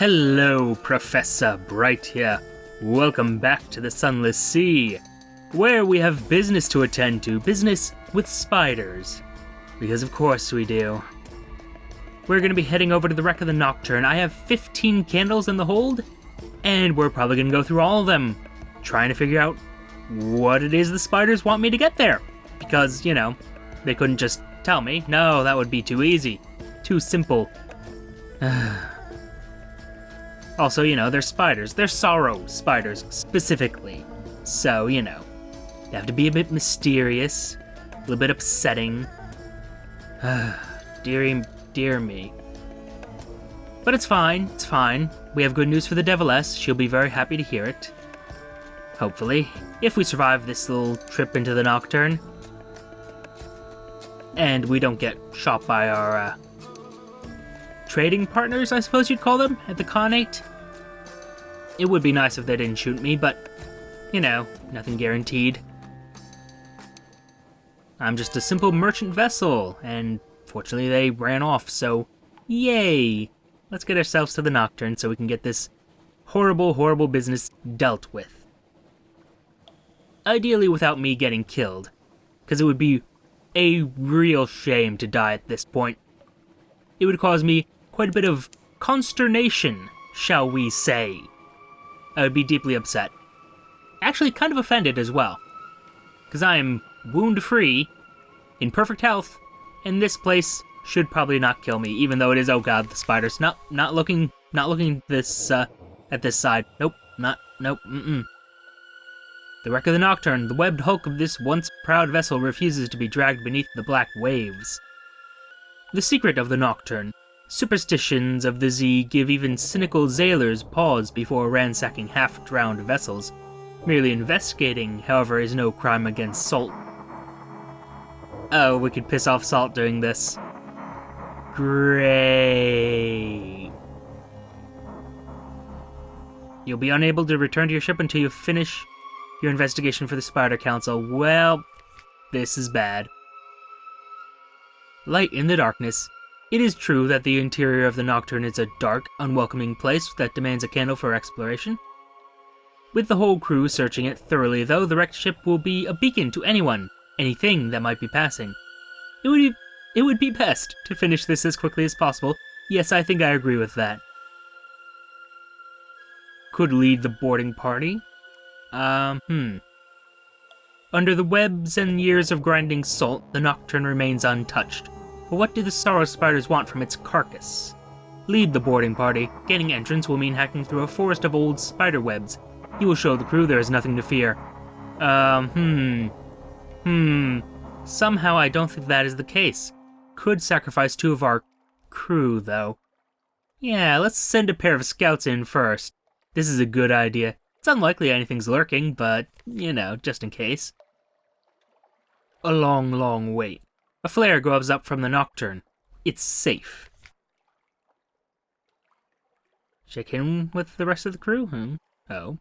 Hello, Professor Bright here. Welcome back to the Sunless Sea, where we have business to attend to, business with spiders. Because of course we do. We're going to be heading over to the wreck of the Nocturne. I have 15 candles in the hold, and we're probably going to go through all of them, trying to figure out what it is the spiders want me to get there. Because, you know, they couldn't just tell me. No, that would be too easy. Too simple. Also, you know, they're spiders. They're sorrow spiders, specifically. So, you know, they have to be a bit mysterious, a little bit upsetting. Dear me. But it's fine, it's fine. We have good news for the Deviless. She'll be very happy to hear it. Hopefully, if we survive this little trip into the Nocturne. And we don't get shot by our, trading partners, I suppose you'd call them, at the Khanate. It would be nice if they didn't shoot me, but, you know, nothing guaranteed. I'm just a simple merchant vessel, and fortunately they ran off, so yay! Let's get ourselves to the Nocturne so we can get this horrible, horrible business dealt with. Ideally without me getting killed, because it would be a real shame to die at this point. It would cause me quite a bit of consternation, shall we say. I would be deeply upset. Actually, kind of offended as well. Because I am wound-free, in perfect health, and this place should probably not kill me, even though it is, oh god, the spiders. Not looking this, at this side. Nope, The wreck of the Nocturne, the webbed hulk of this once proud vessel refuses to be dragged beneath the black waves. The secret of the Nocturne. Superstitions of the Sea give even cynical sailors pause before ransacking half-drowned vessels. Merely investigating, however, is no crime against Salt. Oh, we could piss off Salt doing this. Great. You'll be unable to return to your ship until you finish your investigation for the Spider Council. Well, this is bad. Light in the darkness. It is true that the interior of the Nocturne is a dark, unwelcoming place that demands a candle for exploration. With the whole crew searching it thoroughly, though, the wrecked ship will be a beacon to anything that might be passing. It would be best to finish this as quickly as possible. Yes, I think I agree with that. Could lead the boarding party. Under the webs and years of grinding salt, the Nocturne remains untouched. But what do the sorrow spiders want from its carcass? Lead the boarding party. Gaining entrance will mean hacking through a forest of old spider webs. You will show the crew there is nothing to fear. Somehow I don't think that is the case. Could sacrifice 2 of our crew, though. Yeah, let's send a pair of scouts in first. This is a good idea. It's unlikely anything's lurking, but, you know, just in case. A long, long wait. A flare goes up from the Nocturne. It's safe. Check in with the rest of the crew? Oh.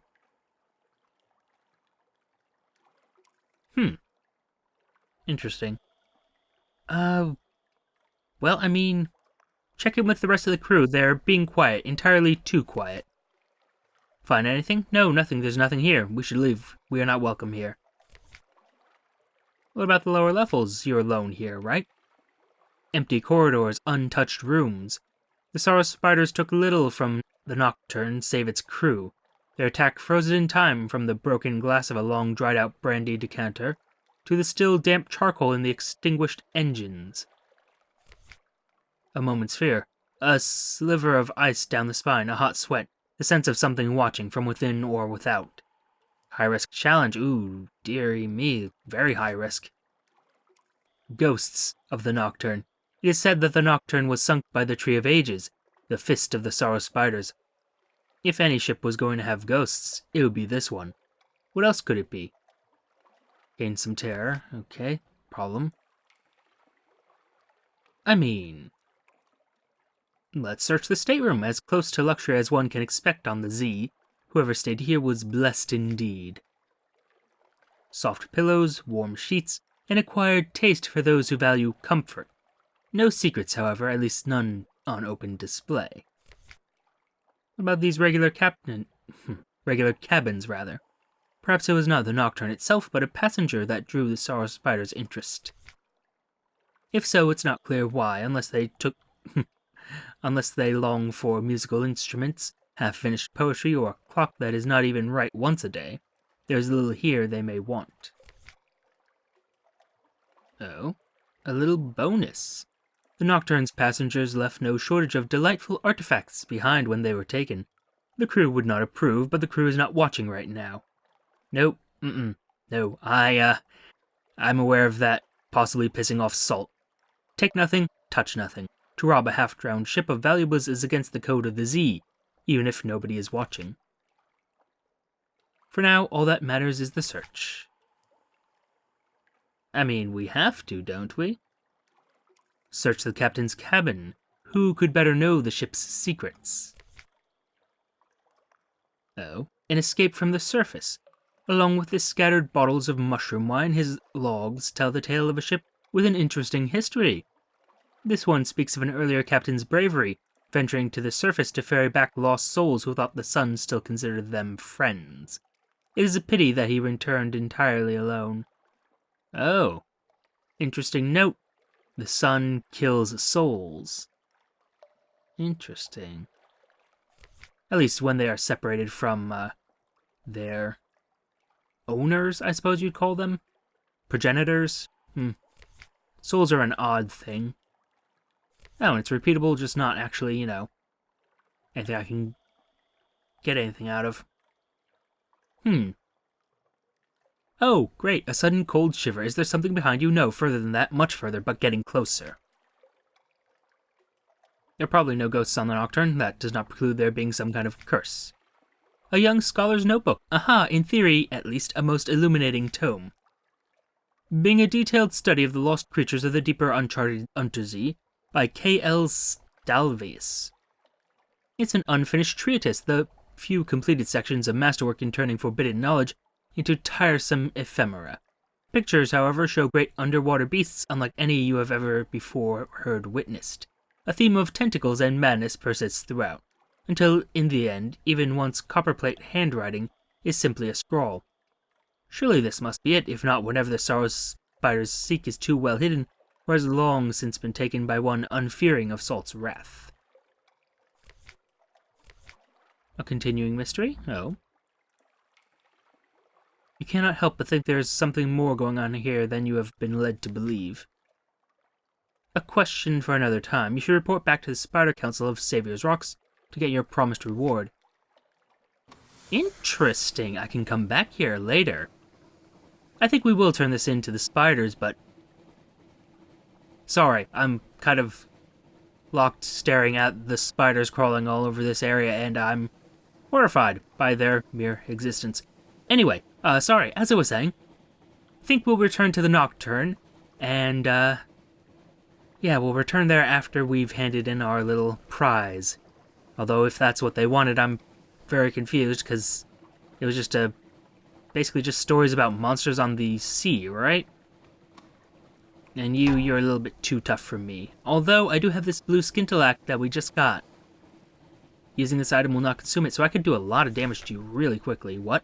Interesting. Well, I mean, check in with the rest of the crew. They're being quiet, entirely too quiet. Find anything? No, nothing. There's nothing here. We should leave. We are not welcome here. What about the lower levels? You're alone here, right? Empty corridors, untouched rooms. The sorrow spiders took little from the Nocturne save its crew. Their attack frozen in time from the broken glass of a long dried-out brandy decanter to the still damp charcoal in the extinguished engines. A moment's fear. A sliver of ice down the spine, a hot sweat. The sense of something watching from within or without. High-risk challenge. Ooh, dearie me. Very high risk. Ghosts of the Nocturne. It is said that the Nocturne was sunk by the Tree of Ages, the fist of the sorrow spiders. If any ship was going to have ghosts, it would be this one. What else could it be? Gain some terror. Okay. Problem. I mean, let's search the stateroom, as close to luxury as one can expect on the Z. Whoever stayed here was blessed indeed. Soft pillows, warm sheets, an acquired taste for those who value comfort. No secrets, however, at least none on open display. about these regular cabins, rather? Perhaps it was not the Nocturne itself, but a passenger that drew the Sorrow Spider's interest. If so, it's not clear why, unless they long for musical instruments, half-finished poetry, or a clock that is not even right once a day. There's little here they may want. Oh, a little bonus. The Nocturne's passengers left no shortage of delightful artifacts behind when they were taken. The crew would not approve, but the crew is not watching right now. Nope, no, I'm aware of that, possibly pissing off Salt. Take nothing, touch nothing. To rob a half-drowned ship of valuables is against the code of the Z, even if nobody is watching. For now, all that matters is the search. I mean, we have to, don't we? Search the captain's cabin. Who could better know the ship's secrets? Oh, an escape from the surface. Along with the scattered bottles of mushroom wine, his logs tell the tale of a ship with an interesting history. This one speaks of an earlier captain's bravery, venturing to the surface to ferry back lost souls who thought the sun still considered them friends. It is a pity that he returned entirely alone. Oh, interesting note. The sun kills souls. Interesting. At least when they are separated from, their owners, I suppose you'd call them? Progenitors? Souls are an odd thing. Oh, and it's repeatable, just not actually, anything I can get anything out of. Oh, great, a sudden cold shiver. Is there something behind you? No, further than that, much further, but getting closer. There are probably no ghosts on the Nocturne. That does not preclude there being some kind of curse. A young scholar's notebook. Aha, in theory, at least, a most illuminating tome. Being a detailed study of the lost creatures of the deeper uncharted Untersee by K.L. Stalvius. It's an unfinished treatise, the few completed sections of masterwork in turning forbidden knowledge into tiresome ephemera. Pictures, however, show great underwater beasts unlike any you have ever before heard witnessed. A theme of tentacles and madness persists throughout, until, in the end, even once copperplate handwriting is simply a scrawl. Surely this must be it, if not whenever the Sorrow Spider's seek is too well hidden, or has long since been taken by one unfearing of Salt's wrath. A continuing mystery? Oh. You cannot help but think there is something more going on here than you have been led to believe. A question for another time. You should report back to the Spider Council of Saviour's Rocks to get your promised reward. Interesting. I can come back here later. I think we will turn this into the spiders, but... Sorry, I'm kind of locked staring at the spiders crawling all over this area, and I'm horrified by their mere existence. Anyway, sorry, as I was saying, I think we'll return to the Nocturne, and, yeah, we'll return there after we've handed in our little prize. Although, if that's what they wanted, I'm very confused, because it was just basically just stories about monsters on the sea, right? And you're a little bit too tough for me. Although, I do have this blue scintillac that we just got. Using this item will not consume it, so I could do a lot of damage to you really quickly. What?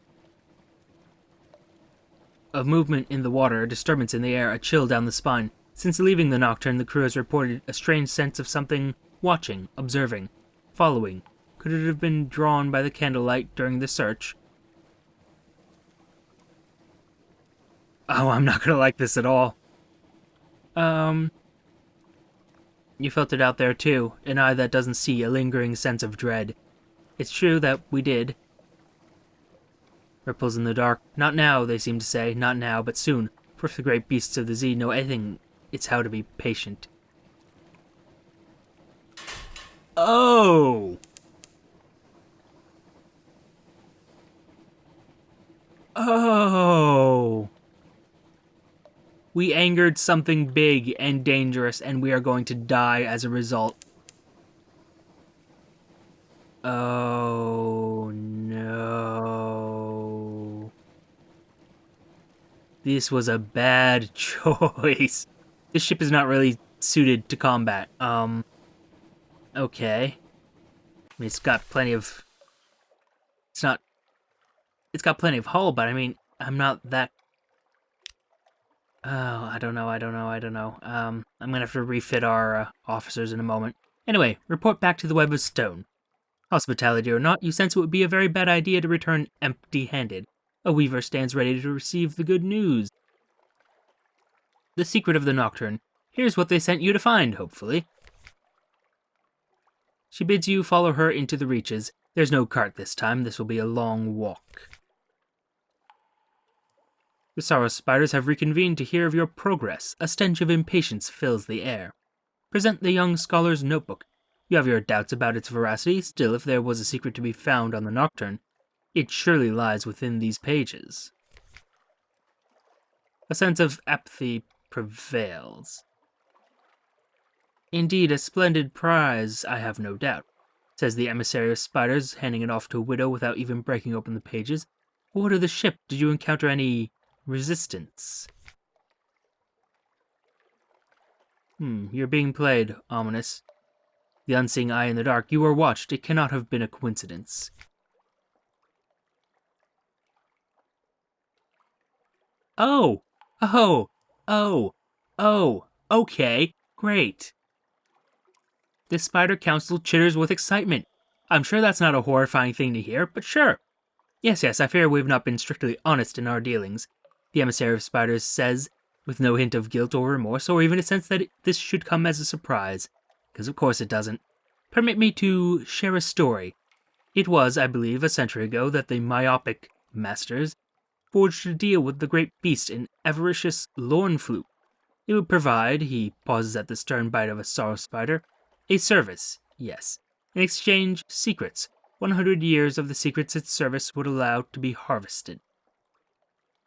Of movement in the water, a disturbance in the air, a chill down the spine. Since leaving the Nocturne, the crew has reported a strange sense of something watching, observing, following. Could it have been drawn by the candlelight during the search? Oh, I'm not gonna like this at all. You felt it out there too, an eye that doesn't see, a lingering sense of dread. It's true that we did. Ripples in the dark. Not now, they seem to say. Not now, but soon. For if the great beasts of the Z know anything, it's how to be patient. Oh! Oh! We angered something big and dangerous, and we are going to die as a result. Oh, no. This was a bad choice. This ship is not really suited to combat. Okay. I mean, it's got plenty of It's not... It's got plenty of hull, but I mean, I'm not that... Oh, I don't know. I'm gonna have to refit our officers in a moment. Anyway, report back to the Web of Stone. Hospitality or not, you sense it would be a very bad idea to return empty-handed. A weaver stands ready to receive the good news. The secret of the Nocturne. Here's what they sent you to find, hopefully. She bids you follow her into the reaches. There's no cart this time. This will be a long walk. The sorrow spiders have reconvened to hear of your progress. A stench of impatience fills the air. Present the young scholar's notebook. You have your doubts about its veracity. Still, if there was a secret to be found on the Nocturne, it surely lies within these pages. A sense of apathy prevails. Indeed, a splendid prize, I have no doubt, says the emissary of spiders, handing it off to a widow without even breaking open the pages. What of the ship? Did you encounter any resistance? You're being played, ominous. The unseeing eye in the dark. You were watched. It cannot have been a coincidence. Oh, okay, great. The Spider Council chitters with excitement. I'm sure that's not a horrifying thing to hear, but sure. Yes, I fear we've not been strictly honest in our dealings, the emissary of spiders says, with no hint of guilt or remorse, or even a sense that this should come as a surprise, because of course it doesn't. Permit me to share a story. It was, I believe, a century ago that the myopic masters forged a deal with the great beast, an avaricious Lornfluke. It would provide, he pauses at the stern bite of a sorrow spider, a service, yes. In exchange, secrets. 100 years of the secrets its service would allow to be harvested.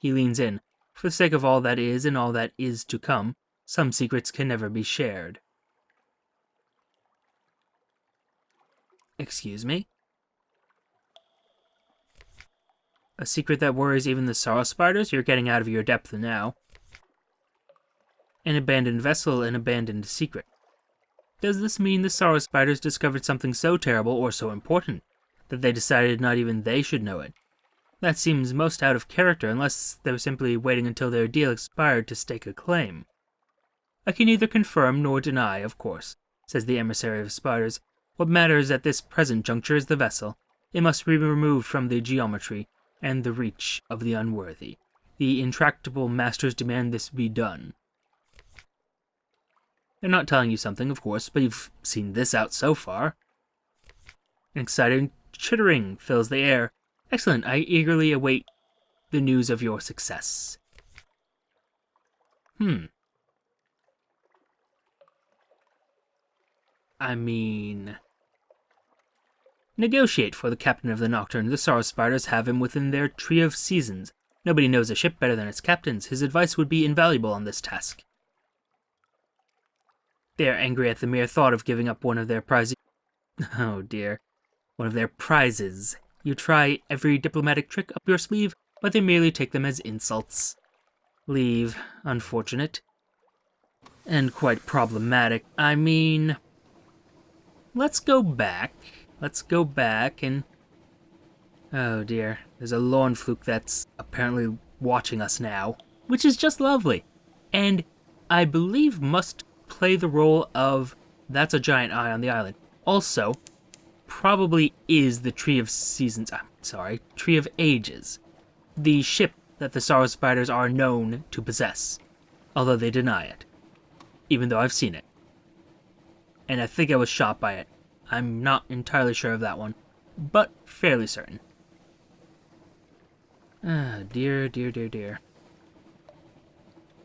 He leans in. For the sake of all that is and all that is to come, some secrets can never be shared. Excuse me? A secret that worries even the sorrow spiders? You're getting out of your depth now. An abandoned vessel, an abandoned secret. Does this mean the sorrow spiders discovered something so terrible or so important that they decided not even they should know it? That seems most out of character unless they were simply waiting until their deal expired to stake a claim. I can neither confirm nor deny, of course, says the emissary of spiders. What matters at this present juncture is the vessel. It must be removed from the geometry and the reach of the unworthy. The intractable masters demand this be done. They're not telling you something, of course, but you've seen this out so far. An excited chittering fills the air. Excellent, I eagerly await the news of your success. I mean... Negotiate for the captain of the Nocturne. The sorrow spiders have him within their tree of seasons. Nobody knows a ship better than its captains. His advice would be invaluable on this task. They are angry at the mere thought of giving up one of their prizes. Oh dear. One of their prizes. You try every diplomatic trick up your sleeve, but they merely take them as insults. Leave. Unfortunate. And quite problematic. I mean... Let's go back and... Oh dear. There's a Lornfluke that's apparently watching us now, which is just lovely. And I believe must play the role of that's a giant eye on the island. Also, probably is the Tree of Seasons, Tree of Ages. The ship that the sorrow spiders are known to possess, although they deny it, even though I've seen it. And I think I was shot by it. I'm not entirely sure of that one, but fairly certain. Ah, dear.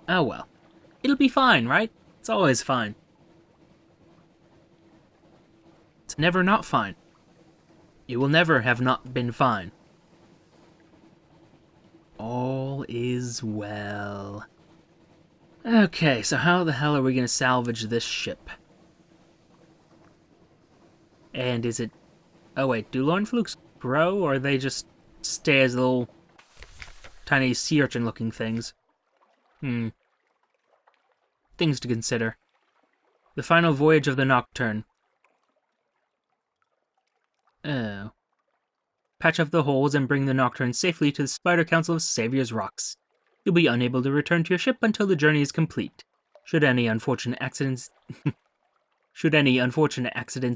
Oh well. It'll be fine, right? It's always fine. It's never not fine. It will never have not been fine. All is well. Okay, so how the hell are we going to salvage this ship? And is it... Oh wait, do Lornflukes grow, or they just stay as little tiny sea urchin looking things? Things to consider. The final voyage of the Nocturne. Oh. patch up the holes, and bring the Nocturne safely to the Spider Council of Saviour's Rocks. You'll be unable to return to your ship until the journey is complete. Should any unfortunate accidents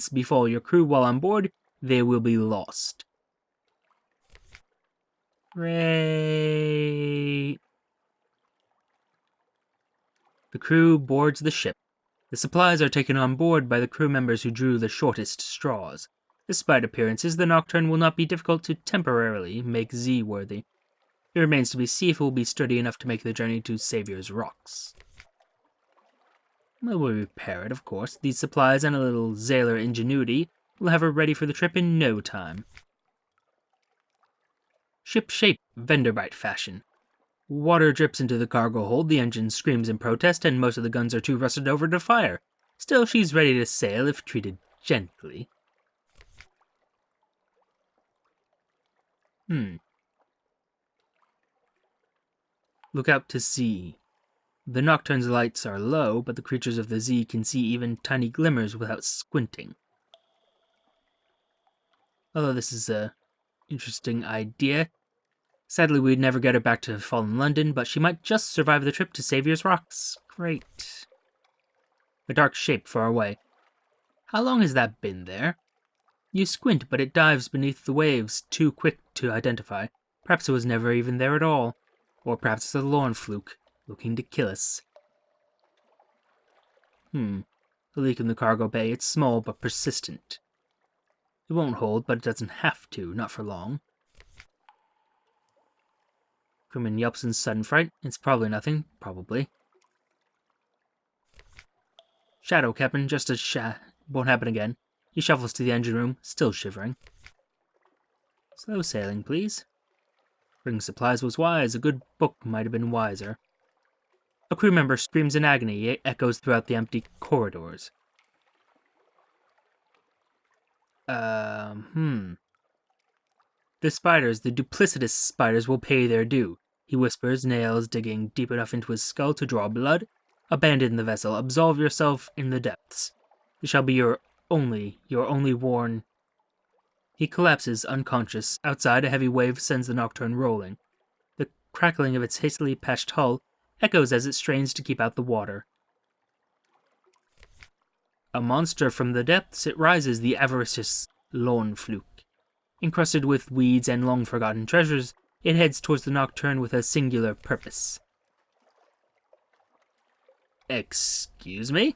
befall your crew while on board, they will be lost. Great. The crew boards the ship. The supplies are taken on board by the crew members who drew the shortest straws. Despite appearances, the Nocturne will not be difficult to temporarily make Z-worthy. It remains to be seen if it will be sturdy enough to make the journey to Saviour's Rocks. We'll repair it, of course. These supplies and a little sailor ingenuity will have her ready for the trip in no time. Ship shape, Venderbite fashion. Water drips into the cargo hold, the engine screams in protest, and most of the guns are too rusted over to fire. Still, she's ready to sail if treated gently. Look out to sea. The Nocturne's lights are low, but the creatures of the Z can see even tiny glimmers without squinting. Although this is a interesting idea. Sadly, we'd never get her back to Fallen London, but she might just survive the trip to Saviour's Rocks. Great. A dark shape far away. How long has that been there? You squint, but it dives beneath the waves, too quick to identify. Perhaps it was never even there at all. Or perhaps it's a lorn fluke, looking to kill us. A leak in the cargo bay. It's small, but persistent. It won't hold, but it doesn't have to, not for long. Crewman yelps in sudden fright. It's probably nothing. Probably. Shadow, Captain. Just a won't happen again. He shuffles to the engine room, still shivering. Slow sailing, please. Bringing supplies was wise. A good book might have been wiser. A crew member screams in agony. It echoes throughout the empty corridors. The spiders, the duplicitous spiders, will pay their due. He whispers, nails digging deep enough into his skull to draw blood. Abandon the vessel. Absolve yourself in the depths. It shall be your only warn. He collapses, unconscious. Outside, a heavy wave sends the Nocturne rolling. The crackling of its hastily patched hull echoes as it strains to keep out the water. A monster from the depths, it rises, the avaricious lorn fluke. Encrusted with weeds and long-forgotten treasures, it heads towards the Nocturne with a singular purpose. Excuse me?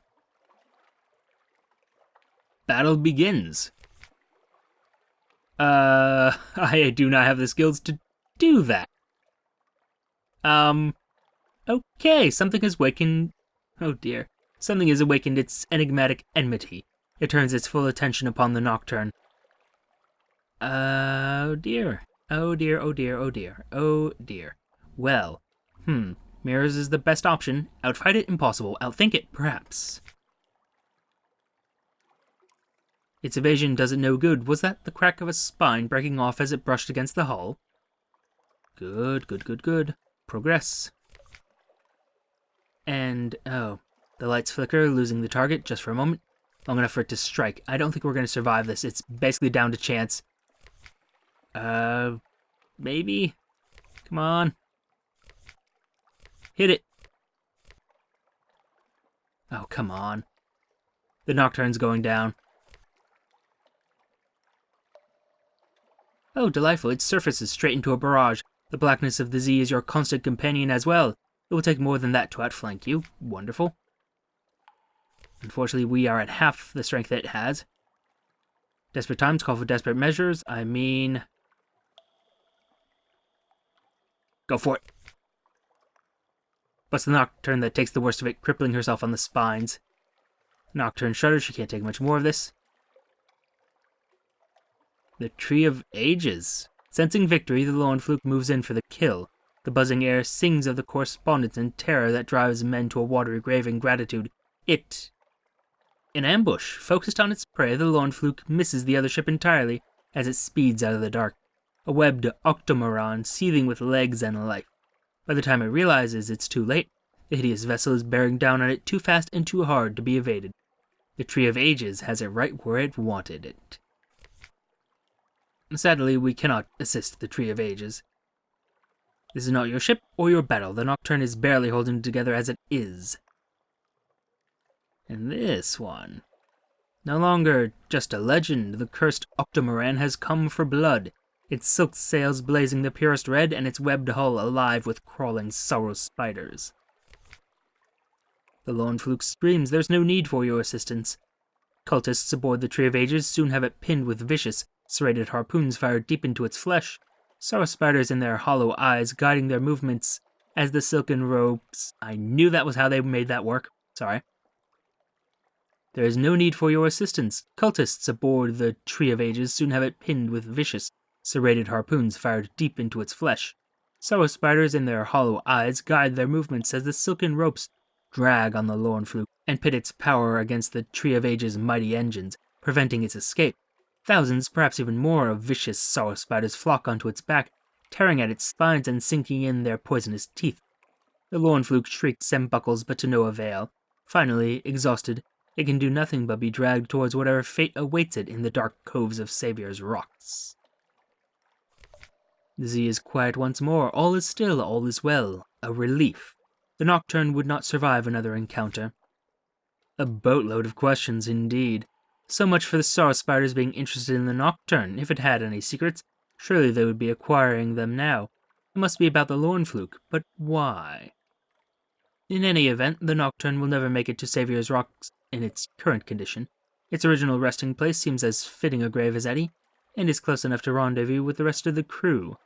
Battle begins. I do not have the skills to do that. Okay, something has awakened... Oh dear. Something has awakened its enigmatic enmity. It turns its full attention upon the Nocturne. Oh dear. Oh dear, oh dear, oh dear, oh dear. Well, mirrors is the best option. Outfight it, impossible. Outthink it, perhaps. Its evasion does it no good. Was that the crack of a spine breaking off as it brushed against the hull? Good, good, good, good. Progress. And, oh, the lights flicker, losing the target just for a moment. Long enough for it to strike. I don't think we're going to survive this. It's basically down to chance. Maybe? Come on. Hit it. Oh, come on. The Nocturne's going down. Oh, delightful. It surfaces straight into a barrage. The blackness of the Z is your constant companion as well. It will take more than that to outflank you. Wonderful. Unfortunately, we are at half the strength that it has. Desperate times call for desperate measures. I mean... Go for it. Bust the Nocturne that takes the worst of it, crippling herself on the spines. Nocturne shudders. She can't take much more of this. The Tree of Ages. Sensing victory, the lorn fluke moves in for the kill. The buzzing air sings of the correspondence and terror that drives men to a watery grave in gratitude. It... In ambush, focused on its prey, the lorn fluke misses the other ship entirely as it speeds out of the dark. A webbed octomoron seething with legs and life. By the time it realizes it's too late, the hideous vessel is bearing down on it too fast and too hard to be evaded. The Tree of Ages has it right where it wanted it. Sadly, we cannot assist the Tree of Ages. This is not your ship or your battle. The Nocturne is barely holding together as it is. And this one... no longer just a legend, the cursed Octomoran has come for blood, its silk sails blazing the purest red and its webbed hull alive with crawling sorrow spiders. The lone fluke screams, "There's no need for your assistance." Cultists aboard the Tree of Ages soon have it pinned with vicious, serrated harpoons fired deep into its flesh, sorrow spiders in their hollow eyes guiding their movements as the silken ropes... I knew that was how they made that work. Sorry. There is no need for your assistance. Cultists aboard the Tree of Ages soon have it pinned with vicious, serrated harpoons fired deep into its flesh. Sorrow spiders in their hollow eyes guide their movements as the silken ropes drag on the lone fluke and pit its power against the Tree of Ages' mighty engines, preventing its escape. Thousands, perhaps even more, of vicious sorrow spiders flock onto its back, tearing at its spines and sinking in their poisonous teeth. The lone fluke shrieks and buckles, but to no avail. Finally, exhausted, it can do nothing but be dragged towards whatever fate awaits it in the dark coves of Saviour's rocks. The sea is quiet once more. All is still, all is well. A relief. The Nocturne would not survive another encounter. A boatload of questions, indeed. So much for the sorrow spiders being interested in the Nocturne. If it had any secrets, surely they would be acquiring them now. It must be about the lone fluke, but why? In any event, the Nocturne will never make it to Saviour's rocks in its current condition. Its original resting place seems as fitting a grave as any, and is close enough to rendezvous with the rest of the crew.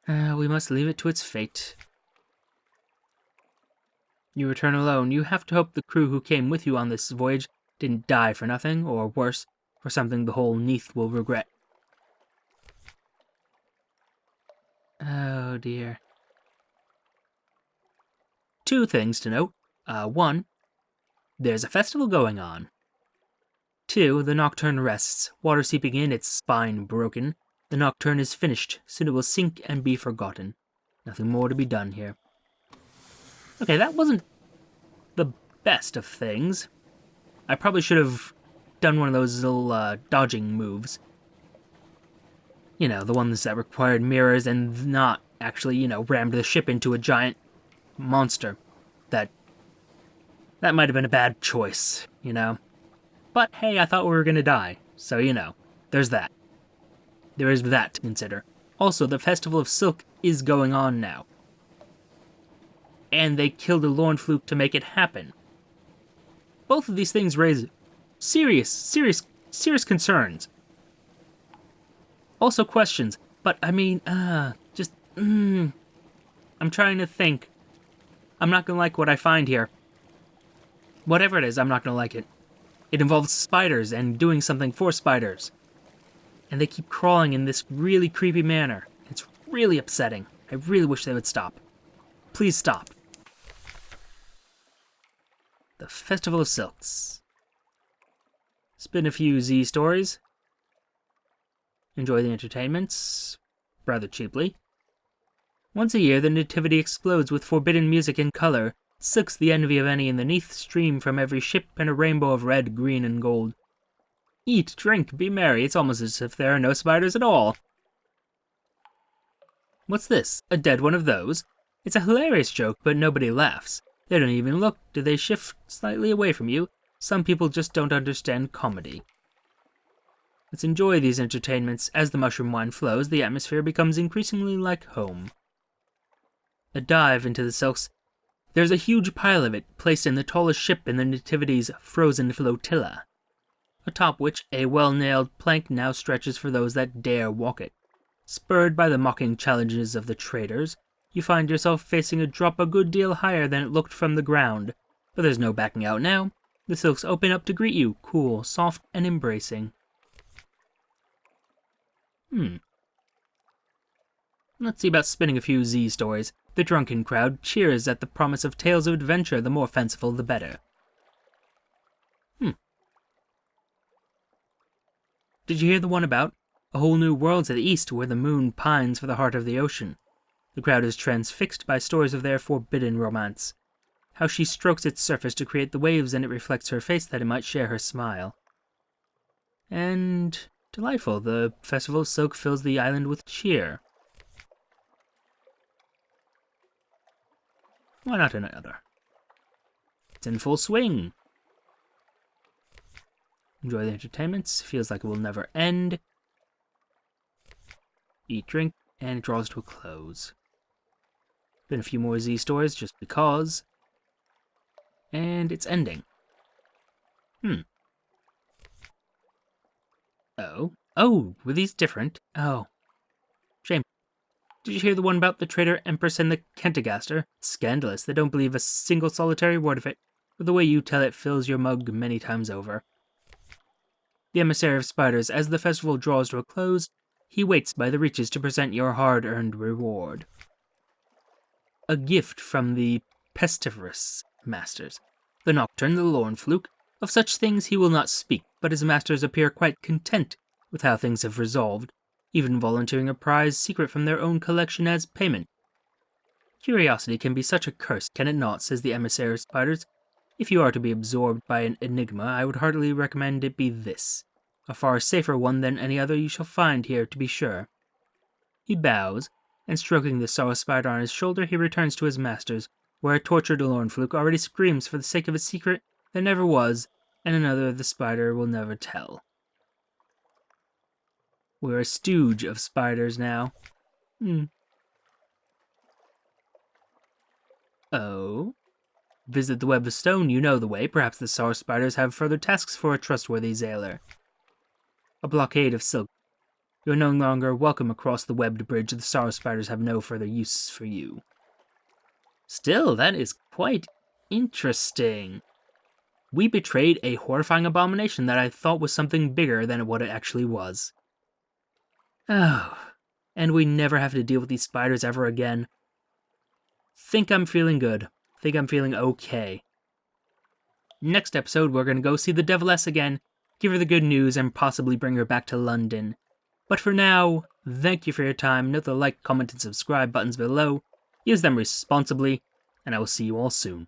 We must leave it to its fate. You return alone. You have to hope the crew who came with you on this voyage didn't die for nothing, or worse, for something the whole Neath will regret. Oh dear. Two things to note. One, there's a festival going on. Two, the Nocturne rests, water seeping in, its spine broken. The Nocturne is finished, soon it will sink and be forgotten. Nothing more to be done here. Okay, that wasn't the best of things. I probably should have done one of those little dodging moves. You know, the ones that required mirrors and not actually, rammed the ship into a giant monster. That might have been a bad choice, But hey, I thought we were gonna die, so there's that. There is that to consider. Also, the Festival of Silk is going on now. And they killed a lone fluke to make it happen. Both of these things raise serious concerns. Also questions, but I'm trying to think. I'm not gonna like what I find here. Whatever it is, I'm not gonna like it. It involves spiders and doing something for spiders. And they keep crawling in this really creepy manner. It's really upsetting. I really wish they would stop. Please stop. The Festival of Silks. Spin a few Z stories. Enjoy the entertainments. Rather cheaply. Once a year, the Nativity explodes with forbidden music and color. Silks, the envy of any in the Neath, stream from every ship in a rainbow of red, green, and gold. Eat, drink, be merry. It's almost as if there are no spiders at all. What's this? A dead one of those? It's a hilarious joke, but nobody laughs. They don't even look. Do they shift slightly away from you? Some people just don't understand comedy. Let's enjoy these entertainments. As the mushroom wine flows, the atmosphere becomes increasingly like home. A dive into the silks. There's a huge pile of it, placed in the tallest ship in the Nativity's frozen flotilla, atop which a well-nailed plank now stretches for those that dare walk it. Spurred by the mocking challenges of the traders, you find yourself facing a drop a good deal higher than it looked from the ground. But there's no backing out now. The silks open up to greet you, cool, soft, and embracing. Let's see about spinning a few Z stories. The drunken crowd cheers at the promise of tales of adventure, the more fanciful the better. Did you hear the one about a whole new world to the east where the moon pines for the heart of the ocean? The crowd is transfixed by stories of their forbidden romance. How she strokes its surface to create the waves and it reflects her face that it might share her smile. And Delightful. The Festival of Silk fills the island with cheer. Why not another? It's in full swing. Enjoy the entertainments. Feels like it will never end. Eat, drink, and it draws to a close. Been a few more Z stores just because. And it's ending. Oh, were these different? Oh. Shame. Did you hear the one about the traitor Empress and the Kentagaster? Scandalous. They don't believe a single solitary word of it, but the way you tell it fills your mug many times over. The emissary of spiders, as the festival draws to a close, he waits by the reaches to present your hard-earned reward. A gift from the pestiferous masters. The Nocturne, the Lorn Fluke. Of such things he will not speak, but his masters appear quite content with how things have resolved, even volunteering a prize secret from their own collection as payment. Curiosity can be such a curse, can it not, says the emissary of spiders. If you are to be absorbed by an enigma, I would heartily recommend it be this. A far safer one than any other you shall find here, to be sure. He bows, and stroking the saw spider on his shoulder, he returns to his masters, where a tortured Lornfluke already screams for the sake of a secret that never was, and another the spider will never tell. We're a stooge of spiders now. Oh? Visit the Web of Stone, you know the way. Perhaps the Star Spiders have further tasks for a trustworthy sailor. A blockade of silk. You're no longer welcome across the webbed bridge. The Star Spiders have no further use for you. Still, that is quite interesting. We betrayed a horrifying abomination that I thought was something bigger than what it actually was. Oh, and we never have to deal with these spiders ever again. Think I'm feeling good. Think I'm feeling okay. Next episode, we're going to go see the Deviless again, give her the good news, and possibly bring her back to London. But for now, thank you for your time. Note the like, comment, and subscribe buttons below. Use them responsibly, and I will see you all soon.